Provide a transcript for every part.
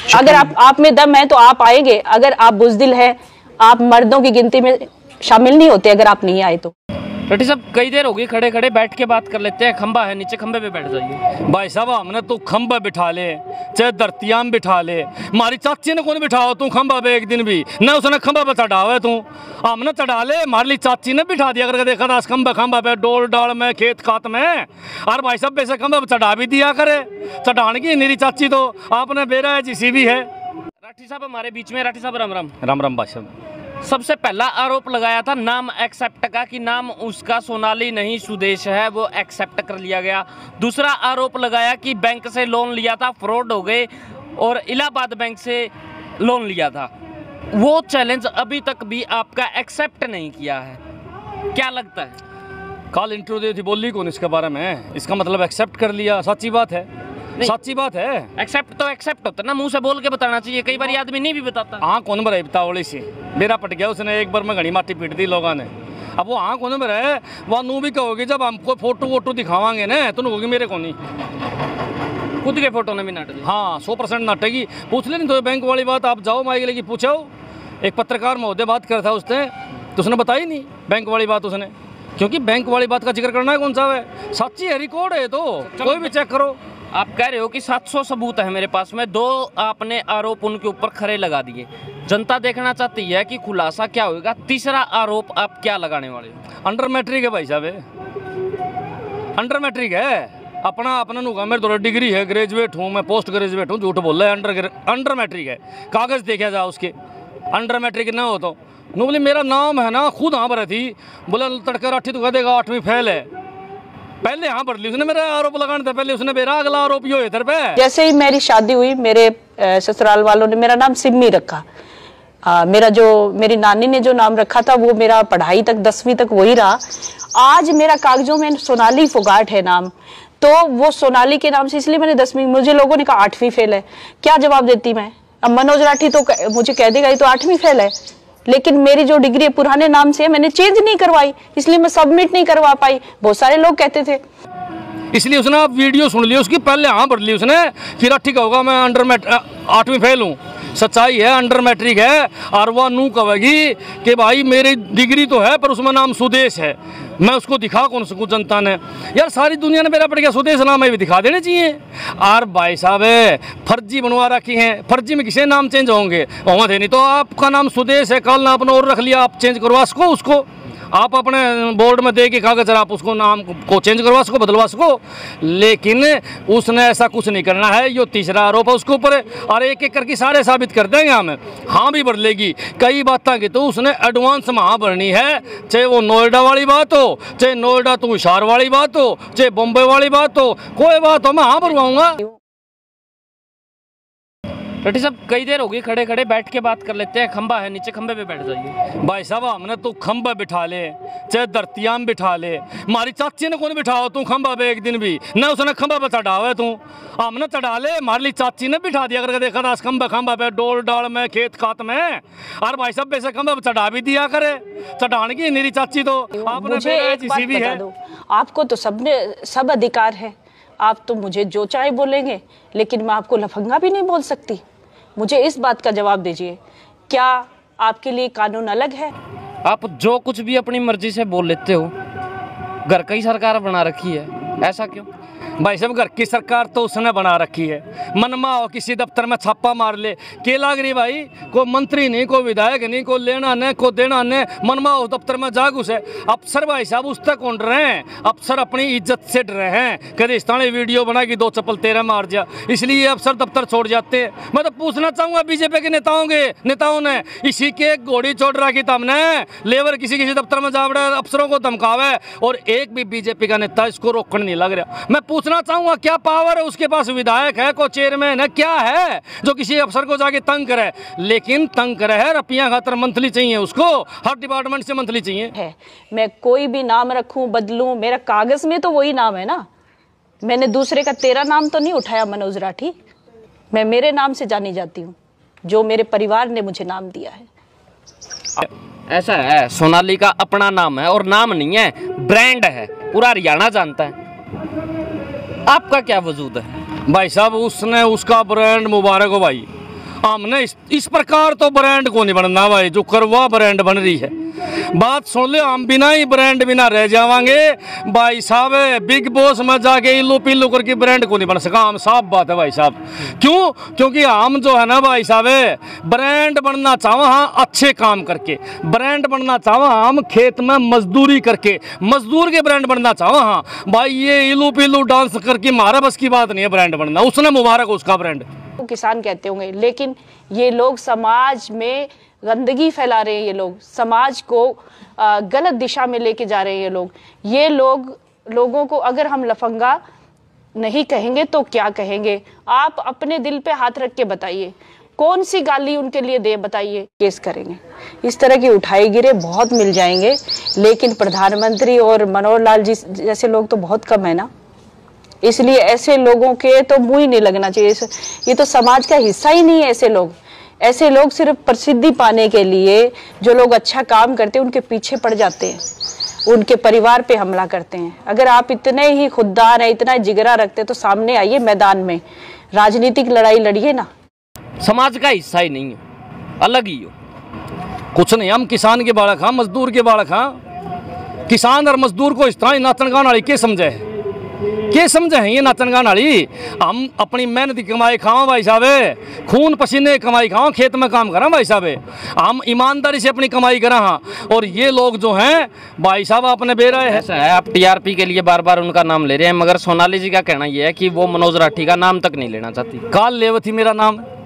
अगर आप में दम है तो आप आएंगे, अगर आप बुज़दिल है, आप मर्दों की गिनती में शामिल नहीं होते अगर आप नहीं आए तो। रट्टी साहब कई देर होगी खड़े खड़े, बैठ के बात कर लेते हैं। खंबा है नीचे, खंबे पे बैठ जाइए। भाई साहब हमने तू खंबा बिठा ले चाहे धरतियाम बिठा ले, हमारी चाची ने कौन बिठाओ तू खंबा पे एक दिन भी न उसने खंबा पे चढ़ावे तू, हमने चढ़ा ले हमारे लिए चाची ने बिठा दिया करके देखा था खंबा पे डोल डाल में खेत खात में। और भाई साहब वैसे खंबा पे चढ़ा भी दिया करे, चढ़ाने की मेरी चाची तो आपने बेरा है जिसी भी है। राठी साहब हमारे बीच में। राठी साहब राम राम। राम राम भाई साहब। सबसे पहला आरोप लगाया था नाम एक्सेप्ट का, कि नाम उसका सोनाली नहीं सुदेश है, वो एक्सेप्ट कर लिया गया। दूसरा आरोप लगाया कि बैंक से लोन लिया था, फ्रॉड हो गए और इलाहाबाद बैंक से लोन लिया था। वो चैलेंज अभी तक भी आपका एक्सेप्ट नहीं किया है, क्या लगता है? कल इंटरव्यू दी थी, बोली कौन इसके बारे में, इसका मतलब एक्सेप्ट कर लिया। सच्ची बात है, सच्ची बात है। एक्सेप्ट तो एक्सेप्ट होता ना, मुंह से बोल के बताना चाहिए, कई बार आदमी नहीं भी बताता। हाँ कौन बराई बतावली से मेरा पट गया उसने, एक बार में घड़ी माटी पीट दी लोगों ने। अब वो हाँ कौन बराए वह नू भी कहोगे जब हमको फोटो वोटो दिखावांगे ना तो होगी मेरे को नहीं, खुद के फोटो ने भी नाटेगी। हाँ 100% नाटेगी। पूछ ले नहीं तो बैंक वाली बात, आप जाओ माइक लेके पूछो। एक पत्रकार महोदय बात कर था उसने तो उसने बताई नहीं बैंक वाली बात उसने, क्योंकि बैंक वाली बात का जिक्र करना है कौन सा है, सच्ची है, रिकॉर्ड है तो कोई भी चेक करो। आप कह रहे हो कि 700 सबूत है मेरे पास में, 2 आपने आरोप उनके ऊपर खरे लगा दिए। जनता देखना चाहती है कि खुलासा क्या होगा। तीसरा आरोप आप क्या लगाने वाले हो? अंडर मैट्रिक है भाई साहब, अंडर मैट्रिक है। अपना नुका मेरे तो डिग्री है, ग्रेजुएट हूँ मैं, पोस्ट ग्रेजुएट हूँ, झूठ बोल रहा है। अंडर मैट्रिक है, कागज़ देखा जाए उसके। अंडर मैट्रिक ना हो तो नो बोले मेरा नाम है ना, खुद हाँ भरा थी, बोला तड़का राठी तो कह देगा 8वीं फेल है। पहले हाँ भर ली उसने, मेरा आरोप लगाने था पहले उसने, मेरा अगला आरोप यो इधर पे। जैसे ही मेरी शादी हुई मेरे ससुराल वालों ने मेरा नाम सिम्मी रखा। मेरा जो मेरी नानी ने जो नाम रखा था वो मेरा पढ़ाई तक 10वीं तक वही रहा। आज मेरा कागजों में सोनाली फोगाट है नाम, तो वो सोनाली के नाम से इसलिए मैंने 10वीं, मुझे लोगों ने कहा 8वीं फेल है, क्या जवाब देती मैं? अब मनोज राठी तो मुझे कह देगा ये तो 8वीं फेल है, लेकिन मेरी जो डिग्री पुराने नाम से है मैंने चेंज नहीं करवाई, इसलिए मैं सबमिट नहीं करवा पाई। बहुत सारे लोग कहते थे, इसलिए उसने आप वीडियो सुन ली उसकी, पहले हाँ भर ली उसने, फिर ठीक होगा मैं अंडर 8वीं फेल हूँ। सच्चाई है अंडर मैट्रिक है, और वह नू कहेगी कि भाई मेरी डिग्री तो है पर उसमें नाम सुदेश है, मैं उसको दिखा कौन सकूँ जनता ने? यार सारी दुनिया ने मेरा पड़ गया सुदेश नाम है, भी दिखा देने चाहिए। और भाई साहब फर्जी बनवा रखी हैं, फर्जी में किसे नाम चेंज होंगे? वहाँ थे नहीं तो आपका नाम सुदेश है, कल ना अपना और रख लिया, आप चेंज करवा सको उसको, आप अपने बोर्ड में दे के कागज आप उसको नाम को चेंज करवा सको, बदलवा सको, लेकिन उसने ऐसा कुछ नहीं करना है। यो तीसरा आरोप है उसके ऊपर, और एक एक करके सारे साबित कर देंगे हमें। हाँ भी भर लेगी कई बातें की, तो उसने एडवांस में हाँ भरनी है, चाहे वो नोएडा वाली बात हो, चाहे नोएडा तो हिसार वाली बात हो, चाहे बॉम्बे वाली बात हो, कोई बात हो मैं हाँ भरवाऊंगा। रट्टी साहब कई देर होगी खड़े खड़े, बैठ के बात कर लेते हैं। खंबा है नीचे, खंबे पे बैठ जाइए। भाई साहब हमने तो खंबा बिठा ले चाहे धरतियाम बिठा ले, हमारी चाची ने कौन बिठाओ तू खंबा पे एक दिन भी न उसने खंबा पे चढ़ावे तू, हमने चढ़ा ले हमारे लिए चाची ने बिठा दिया करके देखा था खंबा पे डोल डाल में खेत खात में। और भाई साहब वैसे खंबा पे चढ़ा भी दिया करे, चढ़ाने की मेरी चाची तो आपने भी है। आपको तो सब अधिकार है, आप तो मुझे जो चाहे बोलेंगे, लेकिन मैं आपको लफंगा भी नहीं बोल सकती। मुझे इस बात का जवाब दीजिए, क्या आपके लिए कानून अलग है? आप जो कुछ भी अपनी मर्जी से बोल लेते हो, घर का ही सरकार बना रखी है, ऐसा क्यों? भाई साहब घर की सरकार तो उसने बना रखी है, मनमा हो किसी दफ्तर में छापा मार ले के लाग रही भाई, कोई मंत्री नहीं, कोई विधायक नहीं, कोई लेना नहीं, कोई देना नहीं, मनमा हो दफ्तर में जाग उसे। अफसर भाई साहब उस तक कौन रहे हैं, अफसर अपनी इज्जत से डर रहे हैं, कभी इस तरह वीडियो बना कि 2 चप्पल तेरा मार जा, इसलिए अफसर दफ्तर छोड़ जाते हैं। मैं तो पूछना चाहूँगा बीजेपी के नेताओं ने इसी के घोड़ी छोड़ रखी था हमने, लेबर किसी दफ्तर में जा रहे अफसरों को धमकावे, और एक भी बीजेपी का नेता इसको रोकने नहीं लग रहा। मैं पूछना चाहूंगा क्या पावर है उसके पास, विधायक है, को चेयरमैन है, क्या है जो किसी अफसर को जाके तंग करे? लेकिन तंग करे है रुपया खातर मंथली चाहिए उसको, हर डिपार्टमेंट से मंथली चाहिए है। मैं कोई भी नाम रखूं बदलूं, मेरा कागज में तो वही नाम है ना, मैंने दूसरे का तेरा नाम तो नहीं उठाया मनोज राठी, मैं मेरे नाम से जानी जाती हूँ, जो मेरे परिवार ने मुझे नाम दिया है। ऐसा है, सोनाली का अपना नाम है, और नाम नहीं है, ब्रांड है, पूरा हरियाणा जानता है। आपका क्या वजूद है? भाई साहब उसने उसका ब्रांड मुबारक हो भाई, हमने इस प्रकार तो ब्रांड को नहीं बनना भाई, जो करवा ब्रांड बन रही है। बात सुन ले, हम बिना ही ब्रांड बिना रह जावांगे भाई साहब। बिग बॉस में जाके इल्लू पिल्लू करके ब्रांड को नहीं बन सका हम, साफ बात है भाई साहब। क्यों? क्योंकि हम जो है ना भाई साहब, ब्रांड बनना चाहो हाँ अच्छे काम करके, ब्रांड बनना चाहो हम खेत में मजदूरी करके, मजदूर के ब्रांड बनना चाहो हाँ भाई। ये इल्लू पिल्लू डांस करके हमारा बस की बात नहीं है ब्रांड बनना, उसने मुबारक उसका ब्रांड। वो किसान कहते होंगे, लेकिन ये लोग समाज में गंदगी फैला रहे हैं, ये लोग समाज को गलत दिशा में लेके जा रहे हैं। ये लोगों को अगर हम लफंगा नहीं कहेंगे तो क्या कहेंगे? आप अपने दिल पे हाथ रख के बताइए, कौन सी गाली उनके लिए दे, बताइए। केस करेंगे, इस तरह की उठाई गिरे बहुत मिल जाएंगे, लेकिन प्रधानमंत्री और मनोहर लाल जी जैसे लोग तो बहुत कम है ना, इसलिए ऐसे लोगों के तो मुंह ही नहीं लगना चाहिए। ये तो समाज का हिस्सा ही नहीं है ऐसे लोग सिर्फ प्रसिद्धि पाने के लिए जो लोग अच्छा काम करते हैं उनके पीछे पड़ जाते हैं, उनके परिवार पे हमला करते हैं। अगर आप इतने ही खुददार हैं, इतना जिगरा रखते तो सामने आइए, मैदान में राजनीतिक लड़ाई लड़िए ना। समाज का हिस्सा ही नहीं हो, अलग ही हो। कुछ नहीं, हम किसान के बालक हाँ, मजदूर के बालक हाँ। किसान और मजदूर को इस तरह नाचन गान वाली के समझे हैं ये नाचन गान वाली? हम अपनी मेहनत की कमाई खाओ भाई साहब, खून पसीने कमाई खाओ, खेत में काम करें भाई साहब, हम ईमानदारी से अपनी कमाई करें हाँ। और ये लोग जो हैं भाई साहब अपने बेरा है। ऐसा है, आप टीआरपी के लिए बार बार उनका नाम ले रहे हैं, मगर सोनाली जी का कहना यह है कि वो मनोज राठी का नाम तक नहीं लेना चाहती। काल लेवथी मेरा नाम है,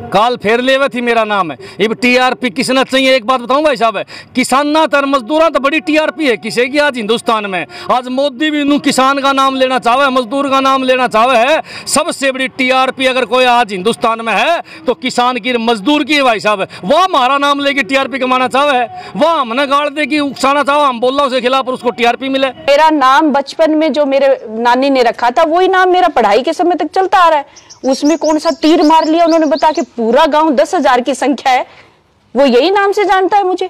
काल फेर लेवे थी मेरा नाम है। ये टीआरपी किसना चाहिए? एक बात बताऊं भाई साहब, किसाना तर मजदूरा तो बड़ी टीआरपी है किसे की आज हिंदुस्तान में। आज मोदी भी नू किसान का नाम लेना चाहे, मजदूर का नाम लेना चाहे है। सबसे बड़ी टीआरपी अगर कोई आज हिंदुस्तान में है तो किसान की, मजदूर की है भाई साहब। वह हमारा नाम लेके टीआरपी कमाना चाहे है, वह हमने गाड़ दे की उकसाना चाहे, हम बोल रहा उसके खिलाफ और उसको टीआरपी मिले। मेरा नाम बचपन में जो मेरे नानी ने रखा था वही नाम मेरा पढ़ाई के समय तक चलता आ रहा है। उसमें कौन सा तीर मार लिया उन्होंने बता के? पूरा गांव 10,000 की संख्या है, वो यही नाम से जानता है मुझे।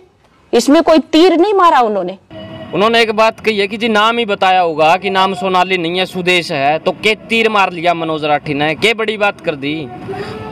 इसमें कोई तीर नहीं मारा उन्होंने एक बात कही है कि जी नाम ही बताया होगा कि नाम सोनाली नहीं है, सुदेश है, तो के तीर मार लिया मनोज राठी ने, के बड़ी बात कर दी।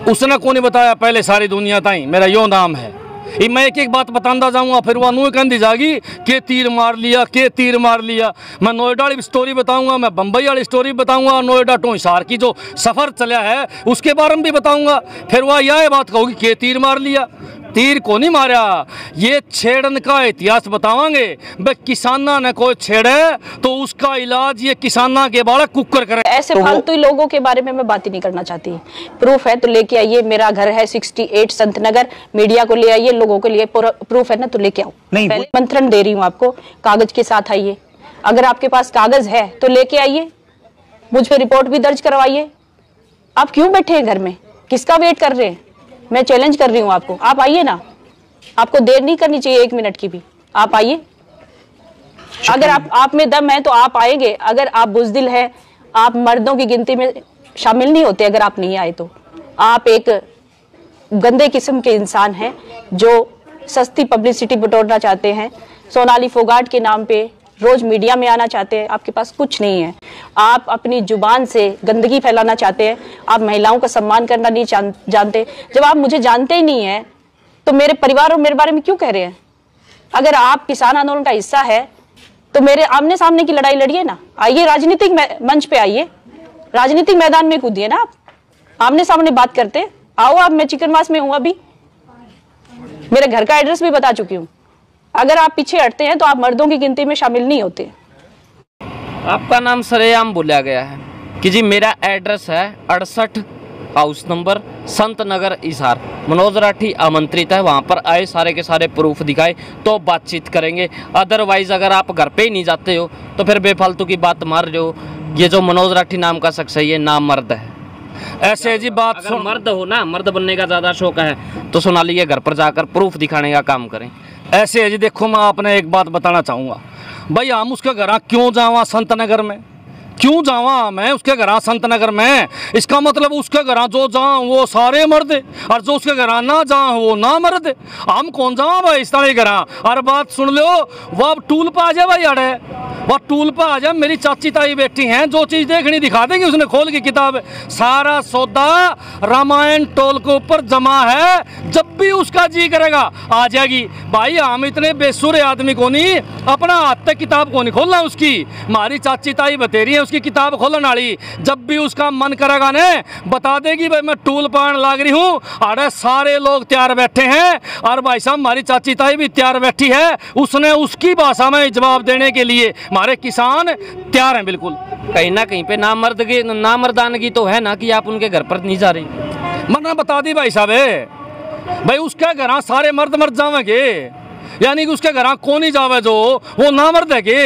उसने कौन बताया पहले सारी दुनिया ताई मेरा यो नाम है। ये मैं एक एक बात बताता जाऊंगा, फिर वह नू कहती जाएगी के तीर मार लिया, के तीर मार लिया। मैं नोएडा वाली स्टोरी बताऊंगा, मैं बम्बई वाली स्टोरी बताऊंगा, नोएडा टू हिसार की जो सफ़र चला है उसके बारे में भी बताऊंगा। फिर वह यह बात कहोगी के तीर मार लिया। तीर को नहीं मारा, ये छेड़न का इतिहास बतावांगे। भाई किसाना ने कोई छेड़े तो उसका इलाज ये किसाना के बारे कुकर करे। ऐसे फालतू लोगों के बारे में मैं बात ही नहीं करना चाहती। प्रूफ है तो लेके आइए, मेरा घर है 68 संत नगर, मीडिया को ले आइए, लोगों के लिए प्रूफ है ना तो लेके आओ। पहले मंत्रण दे रही हूँ आपको, कागज के साथ आइए। अगर आपके पास कागज है तो लेके आइए, मुझ पे रिपोर्ट भी दर्ज करवाइए। आप क्यों बैठे हैं घर में, किसका वेट कर रहे हैं? मैं चैलेंज कर रही हूँ आपको, आप आइए ना, आपको देर नहीं करनी चाहिए 1 मिनट की भी, आप आइए। अगर आप में दम है तो आप आएंगे, अगर आप बुजदिल है, आप मर्दों की गिनती में शामिल नहीं होते। अगर आप नहीं आए तो आप एक गंदे किस्म के इंसान हैं जो सस्ती पब्लिसिटी बटोरना चाहते हैं, सोनाली फोगाट के नाम पे रोज मीडिया में आना चाहते हैं। आपके पास कुछ नहीं है, आप अपनी जुबान से गंदगी फैलाना चाहते हैं, आप महिलाओं का सम्मान करना नहीं जानते। जब आप मुझे जानते ही नहीं है तो मेरे परिवार और मेरे बारे में क्यों कह रहे हैं? अगर आप किसान आंदोलन का हिस्सा है तो मेरे आमने सामने की लड़ाई लड़िए ना, आइए राजनीतिक मंच पे आइए, राजनीतिक मैदान में कूदिए ना, आप आमने सामने बात करते आओ। आप, मैं चिकनवास में हूं अभी, मेरे घर का एड्रेस भी बता चुकी हूँ। अगर आप पीछे हटते हैं तो आप मर्दों की गिनती में शामिल नहीं होते। आपका नाम सरेआम बोला गया है कि जी मेरा एड्रेस है 68 हाउस नंबर संत नगर हिसार। मनोज राठी आमंत्रित है, वहाँ पर आए, सारे के सारे प्रूफ दिखाए तो बातचीत करेंगे। अदरवाइज अगर आप घर पे ही नहीं जाते हो तो फिर बेफालतू की बात मार रहे हो। ये जो मनोज राठी नाम का शख्स है ये नाम मर्द है। ऐसे जी बात अगर मर्द हो ना, मर्द बनने का ज़्यादा शौक है तो सोनाली के घर पर जाकर प्रूफ दिखाने का काम करें। ऐसे है जी, देखो मैं आपने एक बात बताना चाहूँगा भाई, हम उसके घर क्यों जावा संत नगर में, क्यों जावा मैं उसके घर संत नगर में? इसका मतलब उसके घर जो जहाँ वो सारे मर्द और जो उसके घर ना जहाँ वो ना मर्द। हम कौन जावा भाई इस तरह घर? और बात सुन लो, वो अब टूल पे आ जाए भाई अड़े वह टूल पर आ जा, मेरी चाची ताई बैठी हैं, जो चीज़ देखनी दिखा देंगे। उसने खोल के किताब, सारा सौदा रामायण टोल के ऊपर जमा है, जब भी उसका जी करेगा आ जाएगी। भाई हम इतने बेसुरे आदमी को नहीं, अपना हाथ तक किताब को नहीं खोलना उसकी। हमारी चाची ताई बतेरी है उसकी किताब खोलने वाली, जब भी उसका मन करेगा ने बता देगी भाई मैं टूल पान लाग रही हूँ। अरे सारे लोग तैयार बैठे हैं, और भाई साहब हमारी चाची ताई भी तैयार बैठी है, उसने उसकी भाषा में जवाब देने के लिए हमारे किसान तैयार हैं बिल्कुल। कहीं ना कहीं पे नामर्दानगी तो है ना कि आप उनके घर पर नहीं जा रही। मरना बता दी भाई साहब, भाई उसके घर सारे मर्द मर जावेंगे, यानी कि उसके घर कौन ही जावे जो वो ना मर्द है के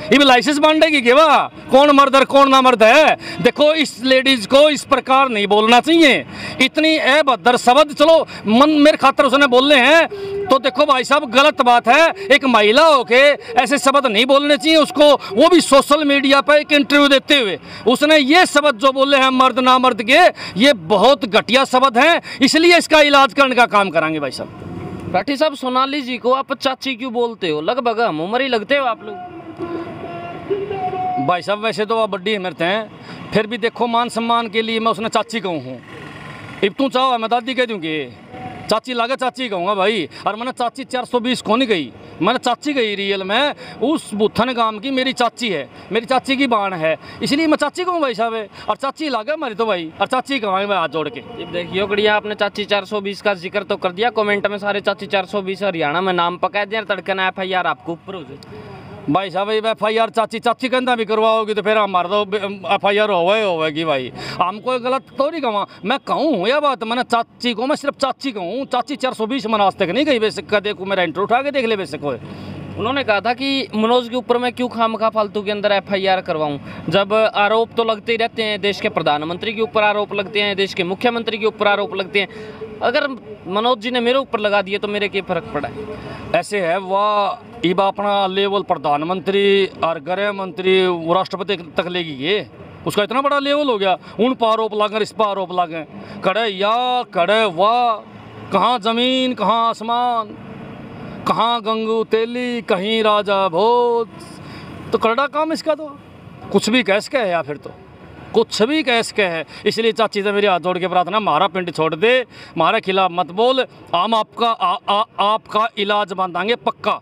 ये लाइसेंस बांटेगी के वाह कौन मर्द है कौन ना मर्द है। देखो इस लेडीज को इस प्रकार नहीं बोलना चाहिए, इतनी अभद्र शब्द चलो मन मेरे खातर उसने बोलने हैं तो देखो भाई साहब गलत बात है। एक महिला होके ऐसे शब्द नहीं बोलने चाहिए उसको, वो भी सोशल मीडिया पर एक इंटरव्यू देते हुए उसने ये शब्द जो बोले हैं मर्द ना मर्द के, ये बहुत घटिया शब्द हैं, इसलिए इसका इलाज करने का काम कराएंगे भाई साहब। राठी साहब, सोनाली जी को आप चाची क्यों बोलते हो? लगभग हम उम्र ही लगते हो आप लोग। भाई साहब वैसे तो आप बड्डी हिम्मत हैं, फिर भी देखो मान सम्मान के लिए मैं उसने चाची कहूँ हूँ। अब तू चाहो मैं दादी कह दूँगी, चाची लागे चाची कहूँगा भाई। और मैंने चाची 420 को नहीं गई, मैंने चाची गई रियल में उस बुथन गांव की मेरी चाची है, मेरी चाची की बाण है, इसलिए मैं चाची कहूँ भाई साहब। और चाची लागे हमारी तो भाई, और चाची कहूँगा मैं हाथ जोड़ के। देखियो गड़िया, आपने चाची 420 का जिक्र तो कर दिया, कमेंट में सारे चाची 420 हरियाणा में नाम पका दिया, तड़कना FIR आपको ऊपर हो जाए भाई साहब। FIR चाची चाची कहना भी करवाओगी तो फिर हमारा तो FIR होगी भाई। हम कोई गलत तो नहीं कहूँ, मैं कहूँ यह बात, मैंने चाची को मैं सिर्फ चाची कहूँ। चाची 420 मैंने आज तक नहीं गई बेसिक का, देखो मेरा इंटर उठा के देख ले बेसिक को। उन्होंने कहा था कि मनोज के ऊपर मैं क्यों खामखा फालतू के अंदर FIR करवाऊं, जब आरोप तो लगते ही रहते हैं, देश के प्रधानमंत्री के ऊपर आरोप लगते हैं, देश के मुख्यमंत्री के ऊपर आरोप लगते हैं, अगर मनोज जी ने मेरे ऊपर लगा दिए तो मेरे क्या फर्क पड़ा है। ऐसे है वह इब अपना लेवल प्रधानमंत्री और गृह मंत्री राष्ट्रपति तक लेगी, ये उसका इतना बड़ा लेवल हो गया। उन पर आरोप लागें, इस पर आरोप लागें, कड़े या कड़े वाह, कहाँ ज़मीन कहाँ आसमान, कहाँ गंगू तेली कहीं राजा भोज। तो करड़ा काम इसका तो कुछ भी कह सके है, या फिर तो कुछ भी कह सके है। इसलिए चाची से मेरी हाथ जोड़ के प्रार्थना, हमारा पिंड छोड़ दे, हमारे खिलाफ मत बोल, हम आपका इलाज बांधांगे पक्का,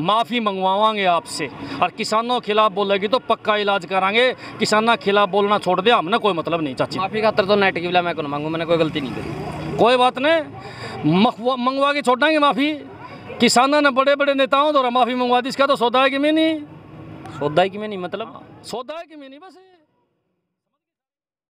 माफ़ी मंगवावांगे आपसे, और किसानों के खिलाफ बोलेगी तो पक्का इलाज कराएंगे। किसानों के खिलाफ बोलना छोड़ दे, हमने कोई मतलब नहीं चाची। माफ़ी खातर तो नेट की मैं कौन मांगू, मैंने कोई गलती नहीं करी। कोई बात नहीं, मंगवा के छोड़ेंगे माफ़ी। किसानों ने बड़े बड़े नेताओं द्वारा माफ़ी मंगवा दी, इसका तो सौदा है कि मैं नहीं, सौदा है कि मैं नहीं मतलब सौदा है कि मैं नहीं बस।